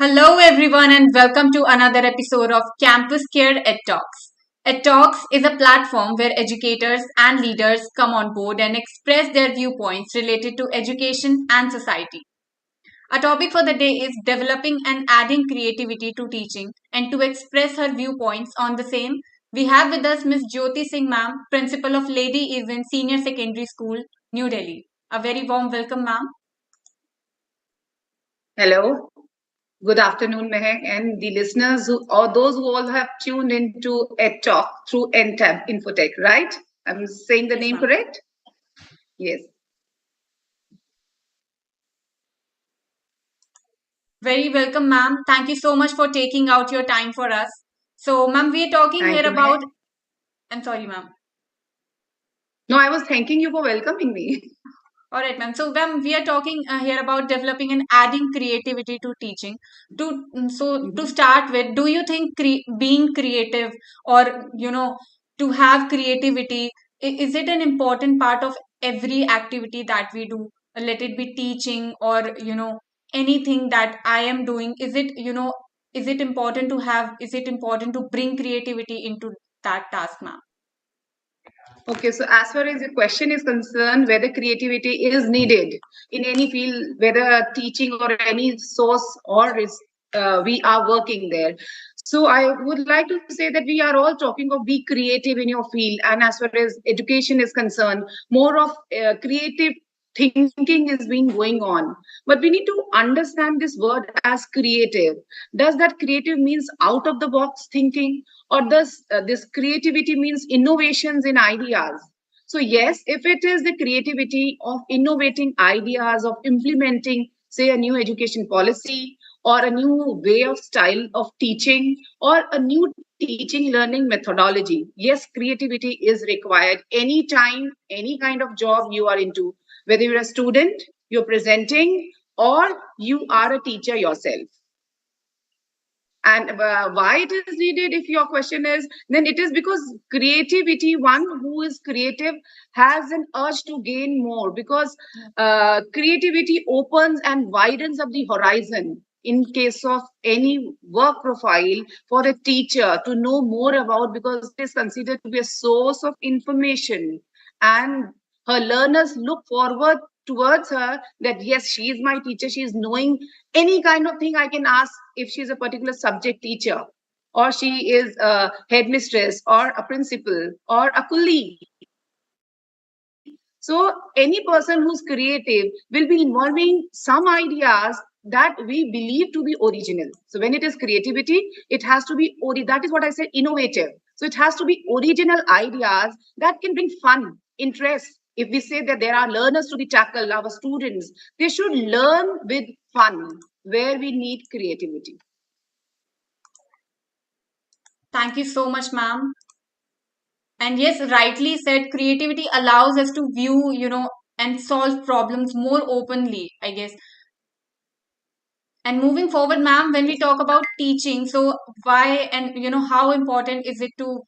Hello, everyone, and welcome to another episode of Campus Care Ed Talks. Ed Talks is a platform where educators and leaders come on board and express their viewpoints related to education and society. Our topic for the day is developing and adding creativity to teaching, and to express her viewpoints on the same, we have with us Ms. Jyoti Singh Ma'am, Principal of Lady Evan Senior Secondary School, New Delhi. A very warm welcome, ma'am. Hello, good afternoon, Mehak, and the listeners or those who all have tuned into Ed Talk through NTAB Infotech, right? I'm saying the Yes, name ma'am. correct? Yes. Very welcome, ma'am. Thank you so much for taking out your time for us. So, ma'am, we are talking Thank here you, Mehak. about. I'm sorry, ma'am. No, I was thanking you for welcoming me. All right, ma'am. So, ma'am, we are talking here about developing and adding creativity to teaching. To Mhm. start with, do you think being creative or to have creativity is it an important part of every activity that we do? Let it be teaching or anything that I am doing. Is it important to have? Is it important to bring creativity into that task, ma'am? Okay, so as far as the question is concerned, whether creativity is needed in any field, whether teaching or any source or is we are working there. So I would like to say that we are all talking of be creative in your field, and as far as education is concerned, more of creative thinking is being going on. But we need to understand this word as creative. Does that creative means out of the box thinking? Or does this creativity means innovations in ideas? So yes, if it is the creativity of innovating ideas, of implementing, say, a new education policy or a new way of style of teaching or a new teaching learning methodology, yes, creativity is required anytime, any kind of job you are into, whether you're a student, you're presenting, or you are a teacher yourself. And why it is needed, if your question is, then it is because creativity, one who is creative has an urge to gain more, because creativity opens and widens up the horizon in case of any work profile for a teacher to know more about, because it is considered to be a source of information, and her learners look forward towards her, that yes, she is my teacher, she is knowing any kind of thing I can ask. If she's a particular subject teacher, or she is a headmistress or a principal or a colleague, so any person who's creative will be involving some ideas that we believe to be original. So when it is creativity, it has to be that is what I said, innovative. So it has to be original ideas that can bring fun, interest. If we say that there are learners to be tackled, our students, they should learn with fun, where we need creativity. Thank you so much, ma'am. And yes, rightly said, creativity allows us to view, and solve problems more openly, I guess. And moving forward, ma'am, when we talk about teaching, so why and how important is it to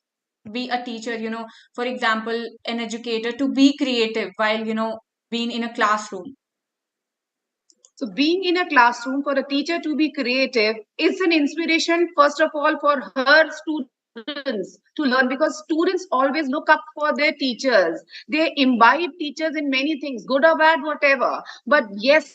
be a teacher, for example, an educator to be creative while, being in a classroom? So, being in a classroom for a teacher to be creative is an inspiration, first of all, for her students to learn, because students always look up for their teachers. They imbibe teachers in many things, good or bad, whatever. But yes,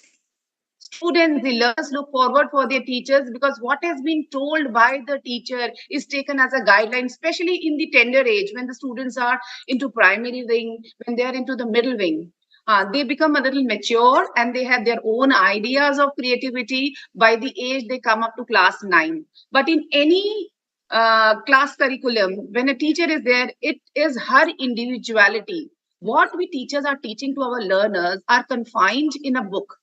students, the learners look forward for their teachers, because what has been told by the teacher is taken as a guideline, especially in the tender age when the students are into primary wing, when they are into the middle wing. They become a little mature and they have their own ideas of creativity by the age they come up to class 9. But in any class curriculum, when a teacher is there, it is her individuality. What we teachers are teaching to our learners are confined in a book.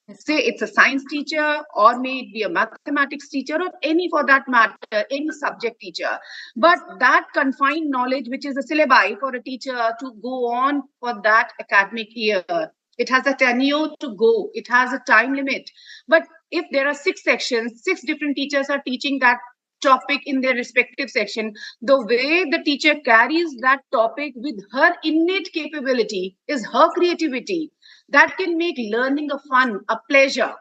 Yes, Say it's a science teacher, or may it be a mathematics teacher, or any, for that matter, any subject teacher. But that confined knowledge, which is a syllabi for a teacher to go on for that academic year, it has a tenure to go, it has a time limit. But if there are 6 sections, 6 different teachers are teaching that topic in their respective section, the way the teacher carries that topic with her innate capability is her creativity that can make learning a fun, a pleasure.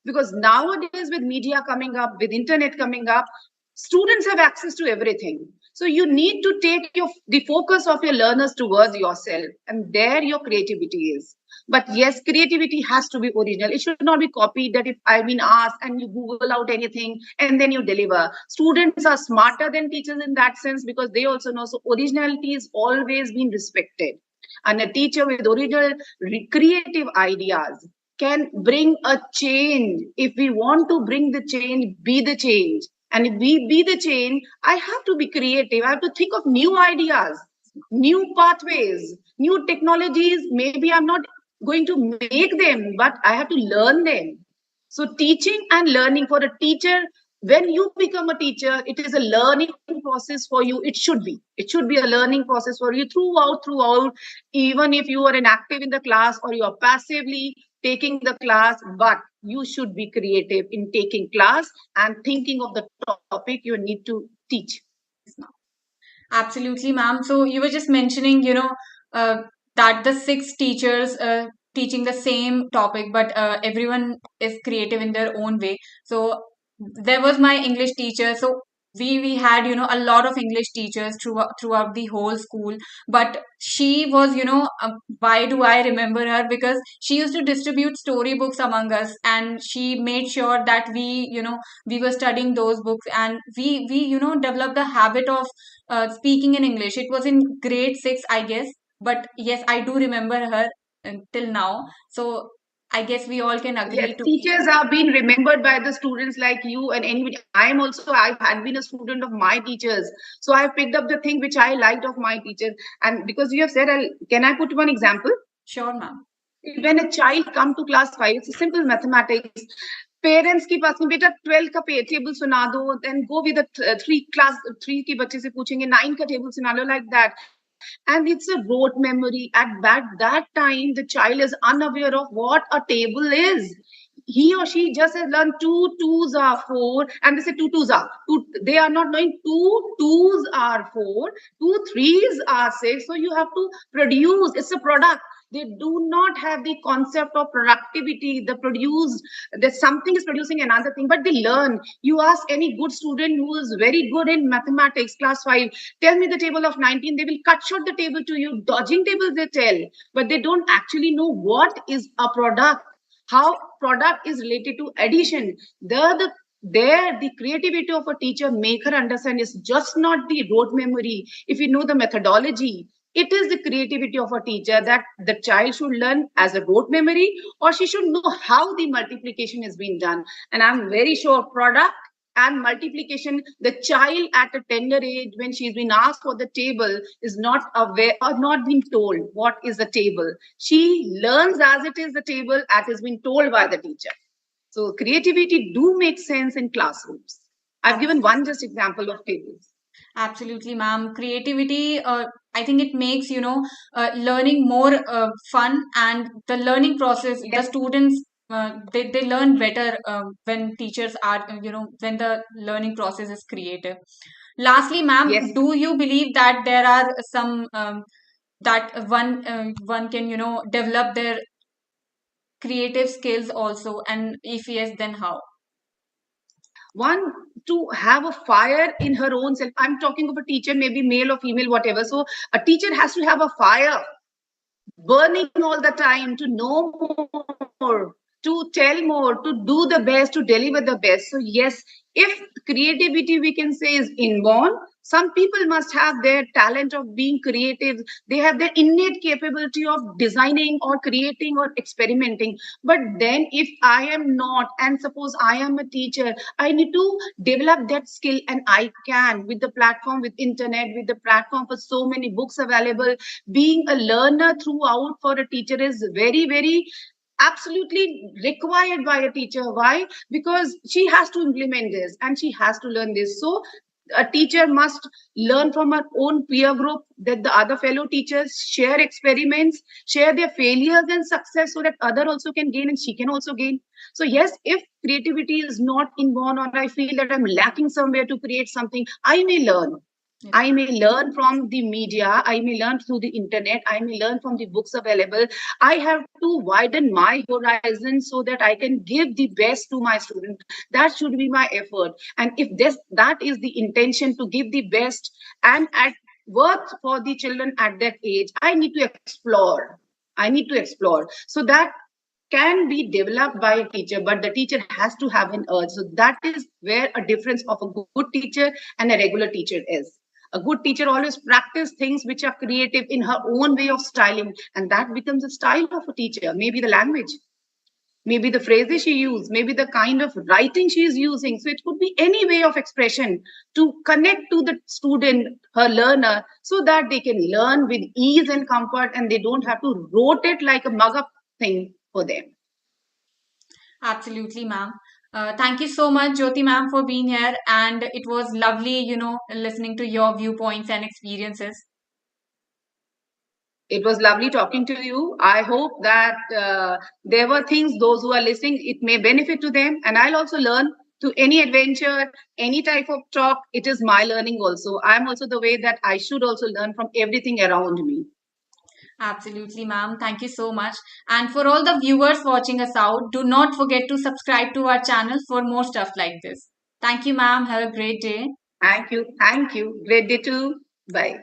Because nowadays with media coming up, with internet coming up, students have access to everything. So you need to take the focus of your learners towards yourself, and there your creativity is. But yes, creativity has to be original. It should not be copied, that if I've been asked and you Google out anything and then you deliver. Students are smarter than teachers in that sense, because they also know. So originality is always been respected. And a teacher with original creative ideas can bring a change. If we want to bring the change, be the change. And if we be the change, I have to be creative. I have to think of new ideas, new pathways, new technologies. Maybe I'm not going to make them, but I have to learn them. So teaching and learning for a teacher, when you become a teacher, it is a learning process for you. It should be a learning process for you throughout, even if you are inactive in the class or you are passively taking the class, but you should be creative in taking class and thinking of the topic you need to teach. Absolutely, ma'am. So you were just mentioning, that the six teachers teaching the same topic, but everyone is creative in their own way. So there was my English teacher. So we had, a lot of English teachers throughout the whole school. But she was, why do I remember her? Because she used to distribute storybooks among us, and she made sure that we were studying those books, and we developed the habit of speaking in English. It was in grade 6, I guess. But yes, I do remember her till now. So I guess we all can Yes, agree to. teachers are being remembered by the students like you and anybody. I had been a student of my teachers. So I picked up the thing which I liked of my teachers. And because you have said, can I put one example? Sure, ma'am. When a child come to class 5, it's a simple mathematics. Parents के पास में बेटा 12 का table सुना दो, then go with 3 के बच्चे से पूछेंगे 9 का टेबल सुना लो, like that. And it's a rote memory. At that time, the child is unaware of what a table is. He or she just has learned 2 2s are 4, and they say 2 2s are 2. They are not knowing 2 2s are 4, 2 3s are 6. So you have to produce. It's a product. They do not have the concept of productivity. The produce, that something is producing another thing, but they learn. You ask any good student who is very good in mathematics, class 5, tell me the table of 19. They will cut short the table to you. Dodging tables they tell, but they don't actually know what is a product, how product is related to addition. The creativity of a teacher make her understand is just not the rote memory. If you know the methodology, it is the creativity of a teacher that the child should learn as a rote memory, or she should know how the multiplication is being done. And I'm very sure product and multiplication, the child at a tender age, when she's been asked for the table, is not aware or not been told what is the table. She learns as it is the table, as has been told by the teacher. So creativity do make sense in classrooms. I've given one just example of tables. Absolutely, ma'am. Creativity, I think it makes, learning more fun, and the learning process, the Yes. students, they learn better when teachers are, when the learning process is creative. Lastly, ma'am, Yes. do you believe that there are some, that one can, develop their creative skills also? And if yes, then how? One, to have a fire in her own self. I'm talking of a teacher, maybe male or female, whatever. So a teacher has to have a fire burning all the time to know more, to tell more, to do the best, to deliver the best. So, yes, if creativity we can say is inborn, some people must have their talent of being creative. They have their innate capability of designing or creating or experimenting. But then, if I am not, and suppose I am a teacher, I need to develop that skill, and I can with the platform, with internet, with the platform for so many books available. Being a learner throughout for a teacher is very, very absolutely required by a teacher. Why? Because she has to implement this and she has to learn this. So a teacher must learn from her own peer group, that the other fellow teachers share experiments, share their failures and success, so that other also can gain and she can also gain. So yes, if creativity is not inborn, or I feel that I'm lacking somewhere to create something, I may learn. I may learn from the media, I may learn through the internet, I may learn from the books available. I have to widen my horizon so that I can give the best to my student. That should be my effort. And if that is the intention, to give the best and at worth for the children at that age, I need to explore. I need to explore. So that can be developed by a teacher, but the teacher has to have an urge. So that is where a difference of a good teacher and a regular teacher is. A good teacher always practice things which are creative in her own way of styling, and that becomes a style of a teacher. Maybe the language, maybe the phrases she uses, maybe the kind of writing she is using. So it could be any way of expression to connect to the student, her learner, so that they can learn with ease and comfort, and they don't have to rotate like a mug up thing for them. Absolutely, ma'am. Thank you so much, Jyoti ma'am, for being here. And it was lovely, listening to your viewpoints and experiences. It was lovely talking to you. I hope that there were things, those who are listening, it may benefit to them. And I'll also learn to any adventure, any type of talk. It is my learning also. I'm also the way that I should also learn from everything around me. Absolutely, ma'am. Thank you so much. And for all the viewers watching us out, do not forget to subscribe to our channel for more stuff like this. Thank you, ma'am. Have a great day. Thank you. Thank you. Great day too. Bye.